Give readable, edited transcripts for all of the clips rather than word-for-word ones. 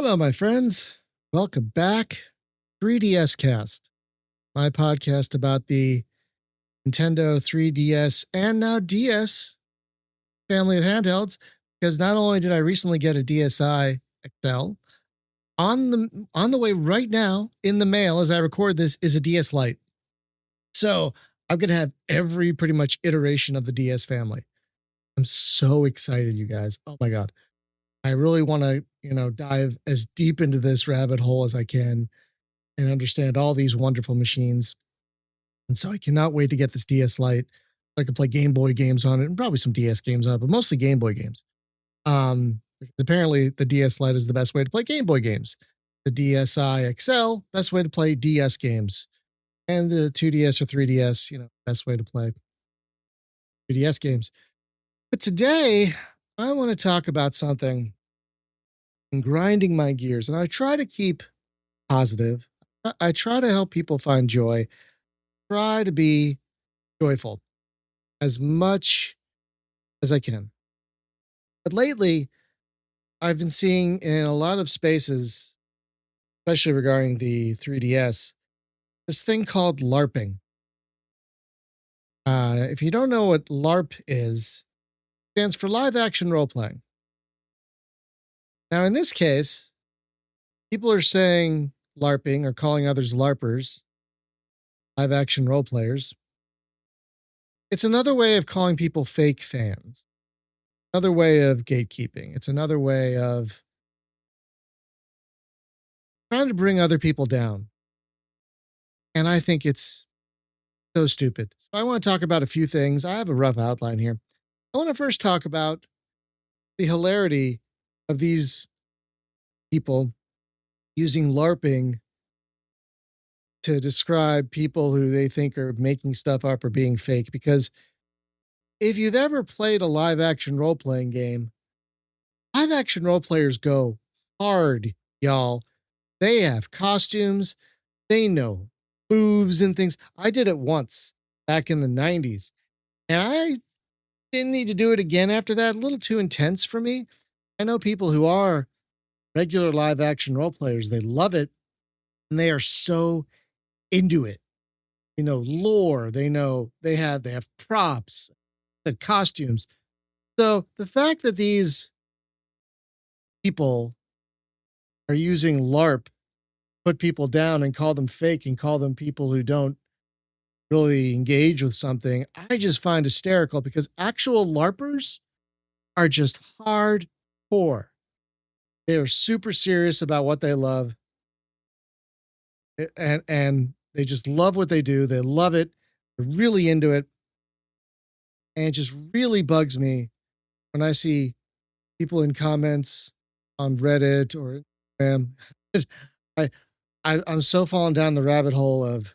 Hello, my friends. Welcome back. 3DS Cast, my podcast about the Nintendo 3DS and now DS family of handhelds. Because not only did I recently get a DSi XL, on the way right now in the mail as I record this is a DS Lite. So I'm gonna have every pretty much iteration of the DS family. I'm so excited, you guys. Oh my god. I really want to, dive as deep into this rabbit hole as I can and understand all these wonderful machines. And so I cannot wait to get this DS Lite. I can play Game Boy games on it and probably some DS games on it, but mostly Game Boy games. Because apparently the DS Lite is the best way to play Game Boy games. The DSi XL, best way to play DS games. And the 2DS or 3DS, best way to play 3DS games. But today I want to talk about something and grinding my gears. And I try to keep positive. I try to help people find joy, try to be joyful as much as I can. But lately, I've been seeing in a lot of spaces, especially regarding the 3DS, this thing called LARPing. If you don't know what LARP is, it stands for live action role playing. Now, in this case, people are saying LARPing or calling others LARPers, live action role players. It's another way of calling people fake fans, another way of gatekeeping. It's another way of trying to bring other people down. And I think it's so stupid. So I want to talk about a few things. I have a rough outline here. I want to first talk about the hilarity of these people using LARPing to describe people who they think are making stuff up or being fake. Because if you've ever played a live action role playing game, live action role players go hard, y'all. They have costumes, they know moves and things. I did it once back in the 90s, and I didn't need to do it again after that. A little too intense for me. I know people who are regular live action role players, they love it, and they are so into it. They know lore, they have props, the costumes. So the fact that these people are using LARP, put people down and call them fake and call them people who don't really engage with something, I just find hysterical because actual LARPers are just hardcore. They are super serious about what they love. And they just love what they do. They love it. They're really into it. And it just really bugs me when I see people in comments on Reddit or Instagram. I, I'm so falling down the rabbit hole of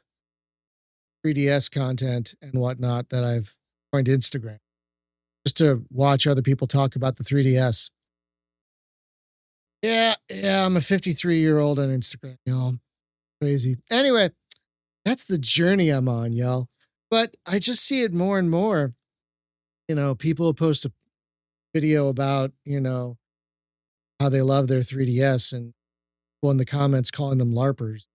3DS content and whatnot that I've joined Instagram just to watch other people talk about the 3DS. Yeah, I'm a 53-year-old on Instagram, y'all. Crazy. Anyway, that's the journey I'm on, y'all. But I just see it more and more. People post a video about, how they love their 3DS and people in the comments calling them LARPers.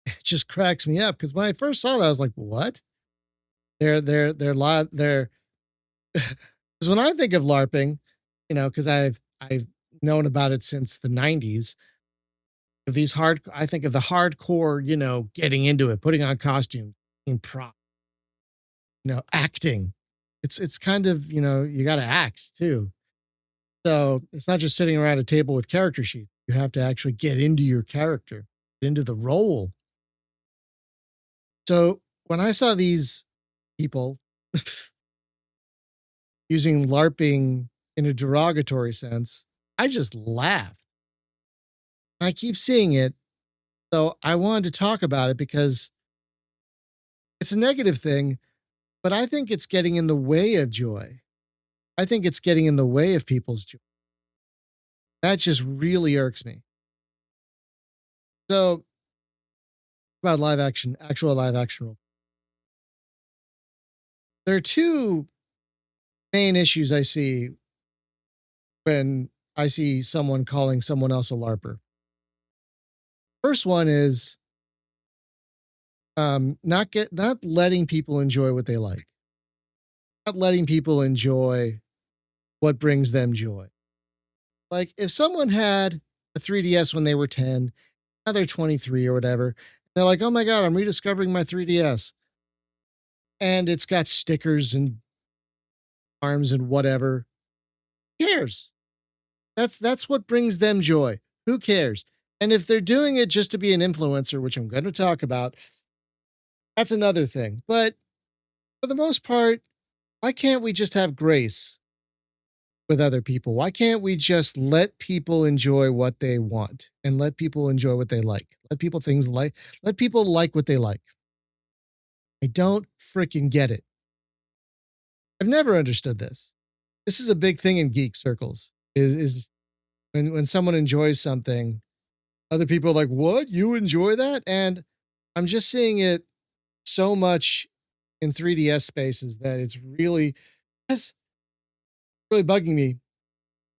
It just cracks me up because when I first saw that, I was like, what? They're live. They're because when I think of LARPing, because I've known about it since the 90s. Of these I think of the hardcore, getting into it, putting on costumes, being prop, acting. It's kind of, you got to act too. So it's not just sitting around a table with character sheets. You have to actually get into your character, get into the role. So when I saw these people using LARPing in a derogatory sense, I just laughed. I keep seeing it. So I wanted to talk about it because it's a negative thing, but I think it's getting in the way of joy. I think it's getting in the way of people's joy. That just really irks me. So about actual live action role. There are two main issues I see when I see someone calling someone else a LARPer. First one is not letting people enjoy what they like, not letting people enjoy what brings them joy. Like if someone had a 3DS when they were 10, now they're 23 or whatever, they're like, oh my God, I'm rediscovering my 3DS. And it's got stickers and arms and whatever. Who cares? That's what brings them joy. Who cares? And if they're doing it just to be an influencer, which I'm going to talk about, that's another thing. But for the most part, why can't we just have grace with other people? Why can't we just let people enjoy what they want and let people enjoy what they like? Let people like what they like. I don't freaking get it. I've never understood this. This is a big thing in geek circles. Is when someone enjoys something, other people are like, "What? You enjoy that?" And I'm just seeing it so much in 3DS spaces that it's really bugging me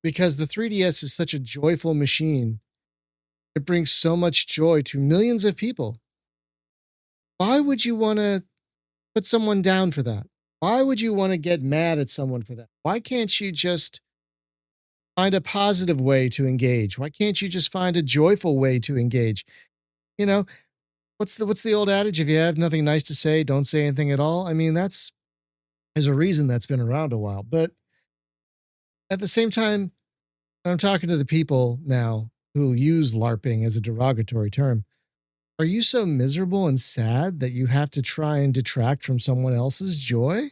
because the 3DS is such a joyful machine. It brings so much joy to millions of people. Why would you want to put someone down for that? Why would you want to get mad at someone for that? Why can't you just find a positive way to engage? Why can't you just find a joyful way to engage? You know, what's the old adage? If you have nothing nice to say, don't say anything at all. I mean, that's there's a reason that's been around a while. But at the same time, I'm talking to the people now who use LARPing as a derogatory term. Are you so miserable and sad that you have to try and detract from someone else's joy?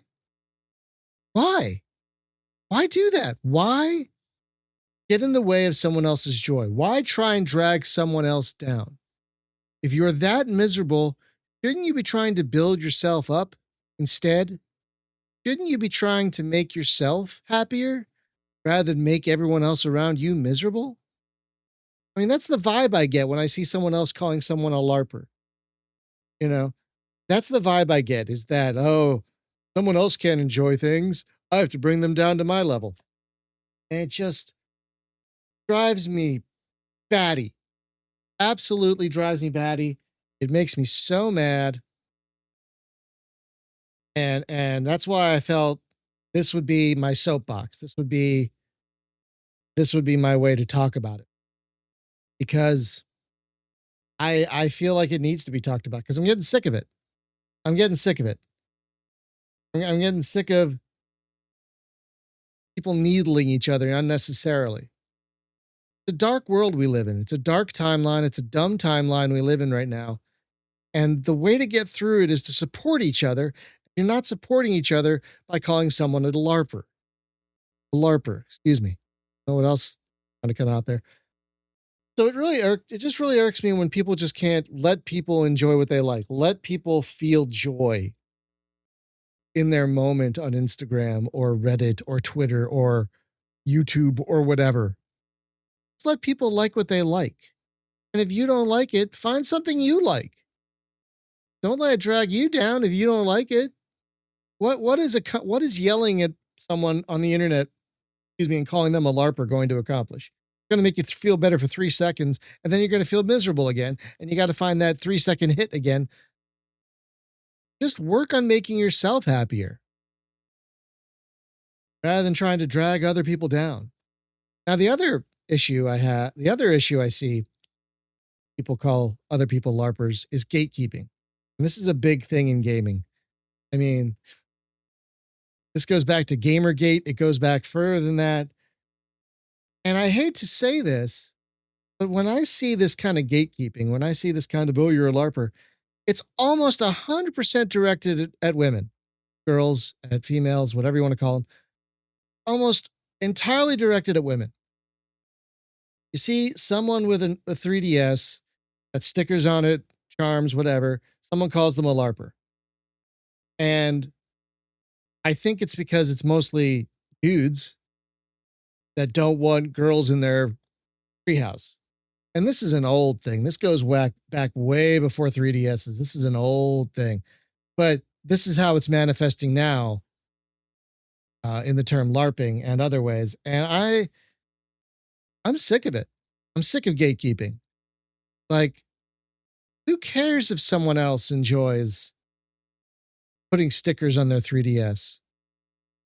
Why? Why do that? Why get in the way of someone else's joy? Why try and drag someone else down? If you're that miserable, shouldn't you be trying to build yourself up instead? Shouldn't you be trying to make yourself happier rather than make everyone else around you miserable? I mean, that's the vibe I get when I see someone else calling someone a LARPer. You know, that's the vibe I get is that, oh, someone else can't enjoy things. I have to bring them down to my level. And it just drives me batty. Absolutely drives me batty. It makes me so mad. And that's why I felt this would be my soapbox. This would be my way to talk about it because I feel like it needs to be talked about because I'm getting sick of it. I'm getting sick of it. I'm getting sick of people needling each other unnecessarily. It's a dark world we live in. It's a dark timeline. It's a dumb timeline we live in right now. And the way to get through it is to support each other. You're not supporting each other by calling someone a LARPer. A LARPer, excuse me. Know what else going to come out there? So it just really irks me when people just can't let people enjoy what they like. Let people feel joy in their moment on Instagram or Reddit or Twitter or YouTube or whatever. Just let people like what they like. And if you don't like it, find something you like. Don't let it drag you down if you don't like it. What is yelling at someone on the internet, excuse me, and calling them a LARPer going to accomplish? It's going to make you feel better for 3 seconds, and then you're going to feel miserable again, and you got to find that 3 second hit again. Just work on making yourself happier rather than trying to drag other people down. Now, the other issue I see people call other people LARPers is gatekeeping. And this is a big thing in gaming. I mean, this goes back to Gamergate. It goes back further than that. And I hate to say this, but when I see this kind of gatekeeping, when I see this kind of, oh, you're a LARPer, it's almost 100% directed at women, girls, at females, whatever you want to call them, almost entirely directed at women. You see someone with a 3DS that stickers on it, charms, whatever, someone calls them a LARPer. And I think it's because it's mostly dudes that don't want girls in their treehouse. And this is an old thing. This goes back way before 3DSs. This is an old thing. But this is how it's manifesting now in the term LARPing and other ways. And I'm sick of it. I'm sick of gatekeeping. Like, who cares if someone else enjoys putting stickers on their 3DS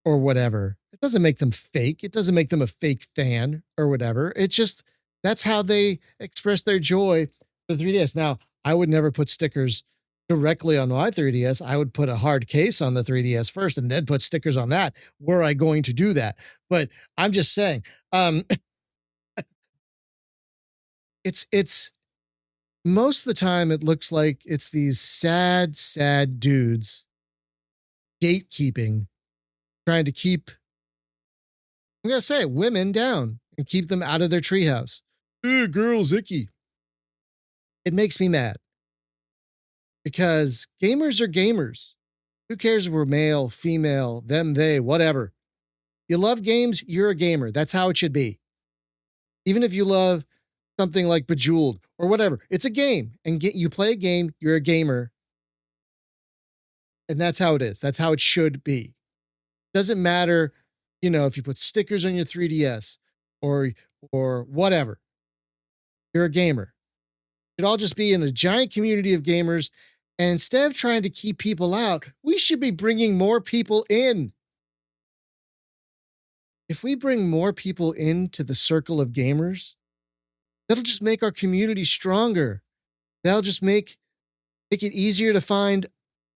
or whatever? It doesn't make them fake. It doesn't make them a fake fan or whatever. It just, that's how they express their joy for 3DS. Now, I would never put stickers directly on my 3DS. I would put a hard case on the 3DS first and then put stickers on that. Were I going to do that? But I'm just saying, um, it's most of the time it looks like it's these sad, sad dudes gatekeeping, trying to keep, I'm gonna say, women down and keep them out of their treehouse. Girls icky. It makes me mad because gamers are gamers. Who cares if we're male, female, them, they, whatever? You love games, you're a gamer. That's how it should be. Even if you love something like Bejeweled or whatever, it's a game, and you play a game, you're a gamer, and that's how it is. That's how it should be. Doesn't matter, if you put stickers on your 3DS or whatever. You're a gamer. It should all just be in a giant community of gamers. And instead of trying to keep people out, we should be bringing more people in. If we bring more people into the circle of gamers, that'll just make our community stronger. That'll just make it easier to find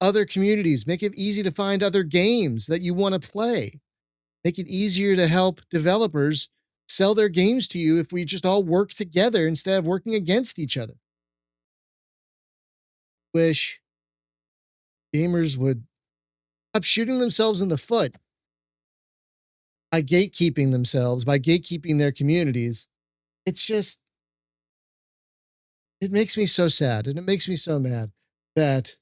other communities, make it easy to find other games that you want to play, make it easier to help developers sell their games to you if we just all work together instead of working against each other. Wish gamers would stop shooting themselves in the foot by gatekeeping themselves, by gatekeeping their communities. It's just, it makes me so sad and it makes me so mad that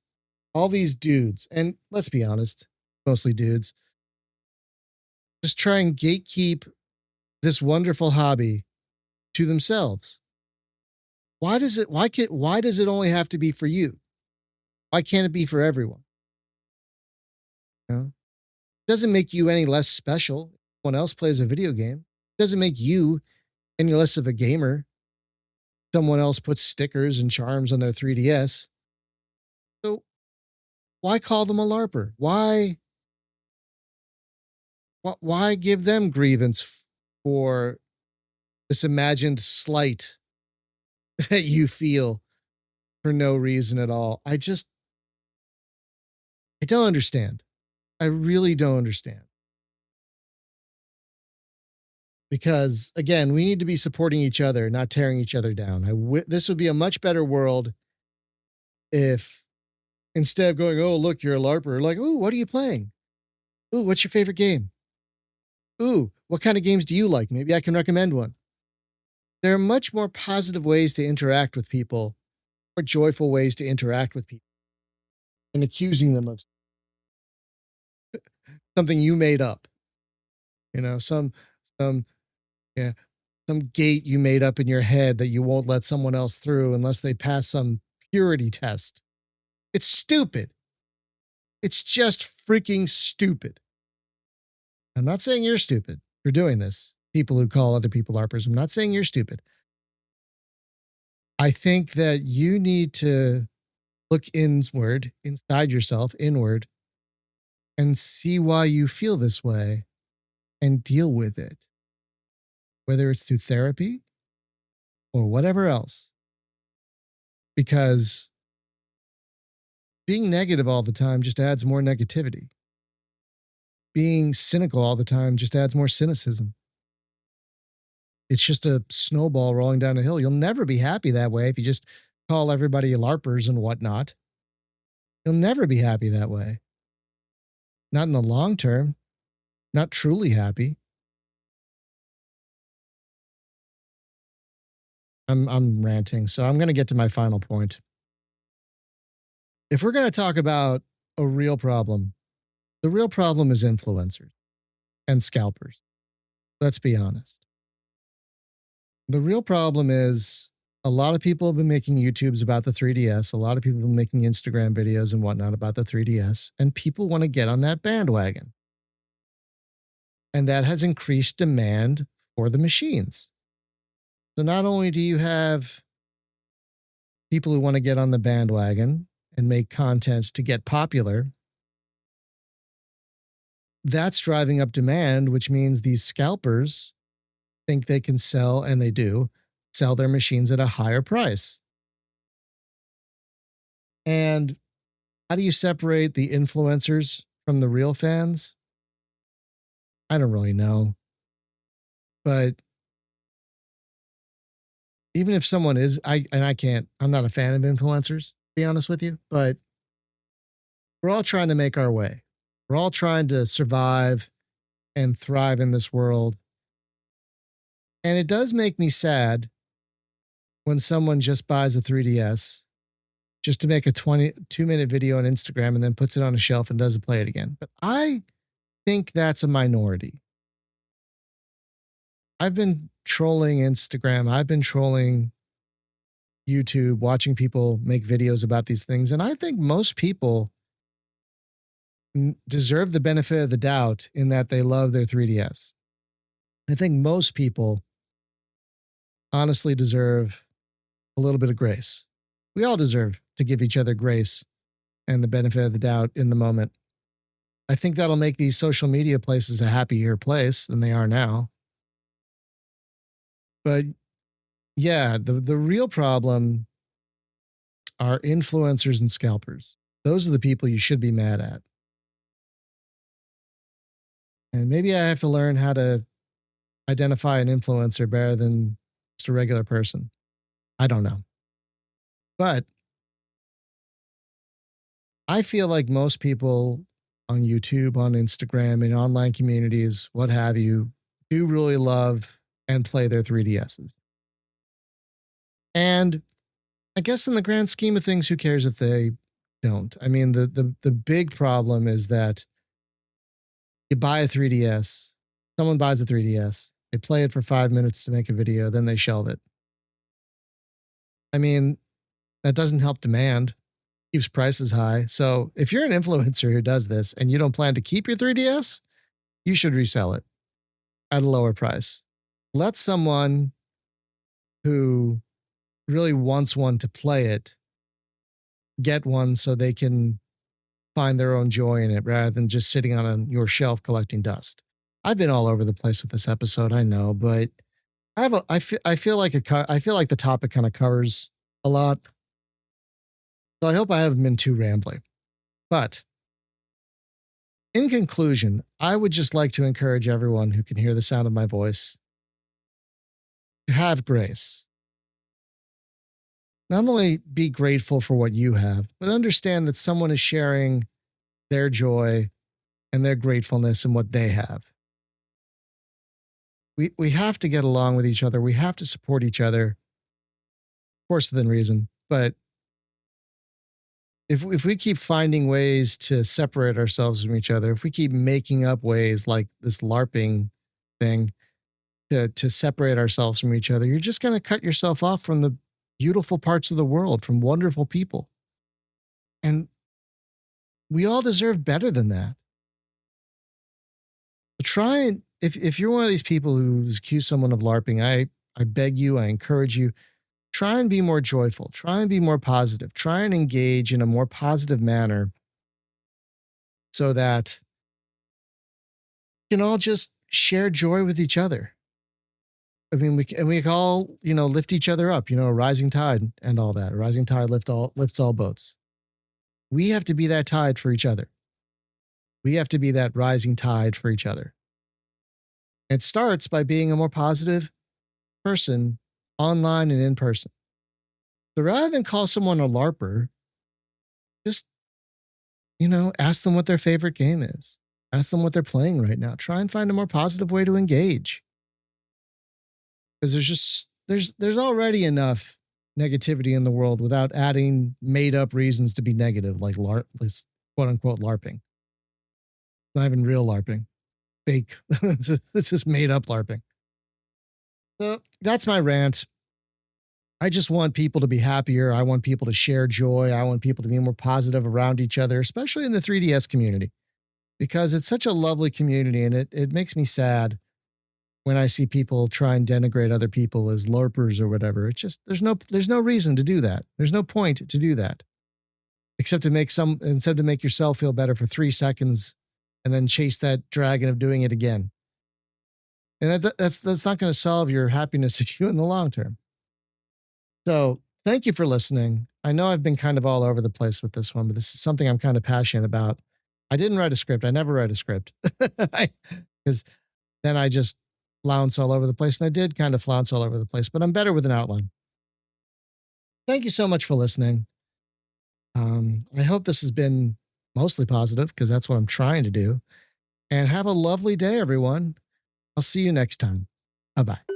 all these dudes, and let's be honest, mostly dudes, just try and gatekeep this wonderful hobby to themselves. Why does it only have to be for you? Why can't it be for everyone? You know? It doesn't make you any less special. If someone else plays a video game. It doesn't make you any less of a gamer. Someone else puts stickers and charms on their 3DS. So why call them a LARPer? Why give them grievance for this imagined slight that you feel for no reason at all? I don't understand. I really don't understand. Because again, we need to be supporting each other, not tearing each other down. This would be a much better world if instead of going, oh, look, you're a LARPer, like, ooh, what are you playing? Ooh, what's your favorite game? Ooh, what kind of games do you like? Maybe I can recommend one. There are much more positive ways to interact with people, more joyful ways to interact with people, and accusing them of something you made up. Some yeah, some gate you made up in your head that you won't let someone else through unless they pass some purity test. It's stupid. It's just freaking stupid. I'm not saying you're stupid for doing this. People who call other people LARPers, I'm not saying you're stupid. I think that you need to look inward, inside yourself, inward, and see why you feel this way and deal with it, whether it's through therapy or whatever else. Because being negative all the time just adds more negativity. Being cynical all the time just adds more cynicism. It's just a snowball rolling down a hill. You'll never be happy that way if you just call everybody LARPers and whatnot. You'll never be happy that way. Not in the long term. Not truly happy. I'm ranting, so I'm going to get to my final point. If we're going to talk about a real problem, the real problem is influencers and scalpers. Let's be honest. The real problem is a lot of people have been making YouTubes about the 3DS. A lot of people have been making Instagram videos and whatnot about the 3DS, and people want to get on that bandwagon. And that has increased demand for the machines. So not only do you have people who want to get on the bandwagon and make content to get popular, that's driving up demand, which means these scalpers think they can sell, and they do, sell their machines at a higher price. And how do you separate the influencers from the real fans? I don't really know. But even if someone is, I can't, I'm not a fan of influencers, to be honest with you, but we're all trying to make our way. We're all trying to survive and thrive in this world. And it does make me sad when someone just buys a 3DS just to make a 22-minute video on Instagram and then puts it on a shelf and doesn't play it again. But I think that's a minority. I've been trolling Instagram, I've been trolling YouTube, watching people make videos about these things. And I think most people deserve the benefit of the doubt in that they love their 3DS. I think most people honestly deserve a little bit of grace. We all deserve to give each other grace and the benefit of the doubt in the moment. I think that'll make these social media places a happier place than they are now. But yeah, the real problem are influencers and scalpers. Those are the people you should be mad at. And maybe I have to learn how to identify an influencer better than just a regular person. I don't know. But I feel like most people on YouTube, on Instagram, in online communities, what have you, do really love and play their 3DSs. And I guess in the grand scheme of things, who cares if they don't? I mean, the big problem is that you buy a 3DS, someone buys a 3DS, they play it for 5 minutes to make a video, then they shelve it. I mean, that doesn't help demand, keeps prices high. So if you're an influencer who does this and you don't plan to keep your 3DS, you should resell it at a lower price. Let someone who really wants one to play it get one so they can find their own joy in it rather than just sitting on your shelf collecting dust. I've been all over the place with this episode, I know, but I feel like I feel like the topic kind of covers a lot. So I hope I haven't been too rambling. But in conclusion, I would just like to encourage everyone who can hear the sound of my voice to have grace. Not only be grateful for what you have, but understand that someone is sharing their joy and their gratefulness in what they have. We have to get along with each other. We have to support each other, of course, within reason. But if we keep finding ways to separate ourselves from each other, if we keep making up ways like this LARPing thing to separate ourselves from each other, you're just going to cut yourself off from the beautiful parts of the world, from wonderful people. And we all deserve better than that. But try and if you're one of these people who's accused someone of LARPing, I beg you, I encourage you, try and be more joyful, try and be more positive, try and engage in a more positive manner so that we can all just share joy with each other. I mean, we can all, lift each other up, a rising tide and all that. A rising tide lifts all boats. We have to be that tide for each other. We have to be that rising tide for each other. It starts by being a more positive person online and in person. So rather than call someone a LARPer, just, ask them what their favorite game is. Ask them what they're playing right now. Try and find a more positive way to engage. Because there's already enough negativity in the world without adding made up reasons to be negative, like this quote unquote LARPing. Not even real LARPing. Fake. This is made up LARPing. So that's my rant. I just want people to be happier. I want people to share joy. I want people to be more positive around each other, especially in the 3DS community, because it's such a lovely community and it makes me sad when I see people try and denigrate other people as LARPers or whatever. It's just there's no reason to do that. There's no point to do that. Except to make some instead to make yourself feel better for 3 seconds and then chase that dragon of doing it again. And that's not going to solve your happiness issue in the long term. So thank you for listening. I know I've been kind of all over the place with this one, but this is something I'm kind of passionate about. I didn't write a script. I never write a script because then I just flounce all over the place. And I did kind of flounce all over the place, but I'm better with an outline. Thank you so much for listening. I hope this has been mostly positive because that's what I'm trying to do. And have a lovely day, everyone. I'll see you next time. Bye bye.